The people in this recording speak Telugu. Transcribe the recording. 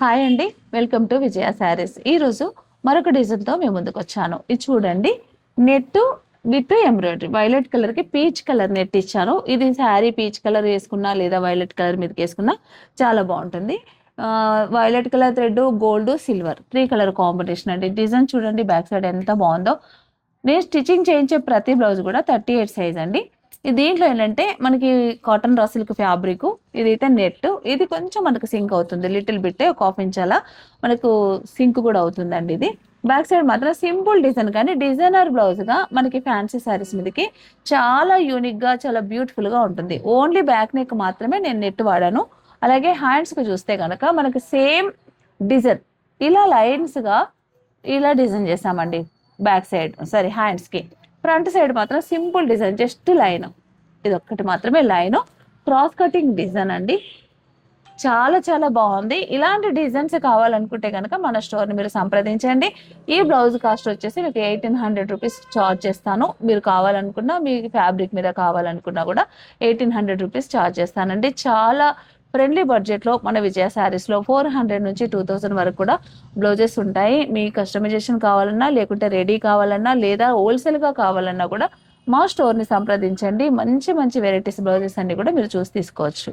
హాయ్ అండి, వెల్కమ్ టు విజయ శారీస్. ఈరోజు మరొక డిజైన్తో మేము ముందుకు వచ్చాను. ఇది చూడండి, net with embroidery violet colour కి పీచ్ కలర్ నెట్ ఇచ్చాను. ఇది శారీ పీచ్ కలర్ వేసుకున్నా లేదా వైలెట్ కలర్ మీదకి వేసుకున్నా చాలా బాగుంటుంది. Violet colour thread, gold, silver 3 colour combination అండి. డిజైన్ చూడండి బ్యాక్ సైడ్ ఎంత బాగుందో. నేను స్టిచ్చింగ్ చేయించే ప్రతి బ్లౌజ్ కూడా 38 సైజ్ అండి. దీంట్లో ఏంటంటే మనకి కాటన్ రా సిల్క్ ఫ్యాబ్రిక్, ఇదైతే నెట్, ఇది కొంచెం మనకు సింక్ అవుతుంది లిటిల్ బిట్, ఒక హాఫ్ ఇంచ్ అలా మనకు సింక్ కూడా అవుతుందండి. ఇది బ్యాక్ సైడ్ మాత్రం సింపుల్ డిజైన్, కానీ డిజైనర్ బ్లౌజ్ గా మనకి ఫ్యాన్సీ శారీస్ మీదకి చాలా యూనిక్ గా చాలా బ్యూటిఫుల్ గా ఉంటుంది. ఓన్లీ బ్యాక్ నెక్ మాత్రమే నేను నెట్ వాడాను. అలాగే హ్యాండ్స్ కు చూస్తే కనుక మనకి సేమ్ డిజైన్ ఇలా లైన్స్ గా ఇలా డిజైన్ చేసామండి. బ్యాక్ సైడ్ సారీ హ్యాండ్స్ కి, ఫ్రంట్ సైడ్ మాత్రం సింపుల్ డిజైన్, జస్ట్ లైన్, ఇది ఒక్కటి మాత్రమే లైన్, క్రాస్ కటింగ్ డిజైన్ అండి. చాలా చాలా బాగుంది. ఇలాంటి డిజైన్స్ కావాలనుకుంటే కనుక మన స్టోర్ని మీరు సంప్రదించండి. ఈ బ్లౌజ్ కాస్ట్ వచ్చేసి మీకు 1800 రూపీస్ చార్జ్ చేస్తాను. మీరు కావాలనుకున్నా, మీ ఫ్యాబ్రిక్ మీద కావాలనుకున్నా కూడా 1800 రూపీస్ చార్జ్ చేస్తానండి. చాలా ఫ్రెండ్లీ బడ్జెట్లో మన విజయ శారీస్లో 400 నుంచి 2000 వరకు కూడా బ్లౌజెస్ ఉంటాయి. మీ కస్టమైజేషన్ కావాలన్నా, లేకుంటే రెడీ కావాలన్నా, లేదా హోల్సేల్గా కావాలన్నా కూడా మా స్టోర్ని సంప్రదించండి. మంచి మంచి వెరైటీస్ బ్లౌజెస్ అన్ని కూడా మీరు చూసి తీసుకోవచ్చు.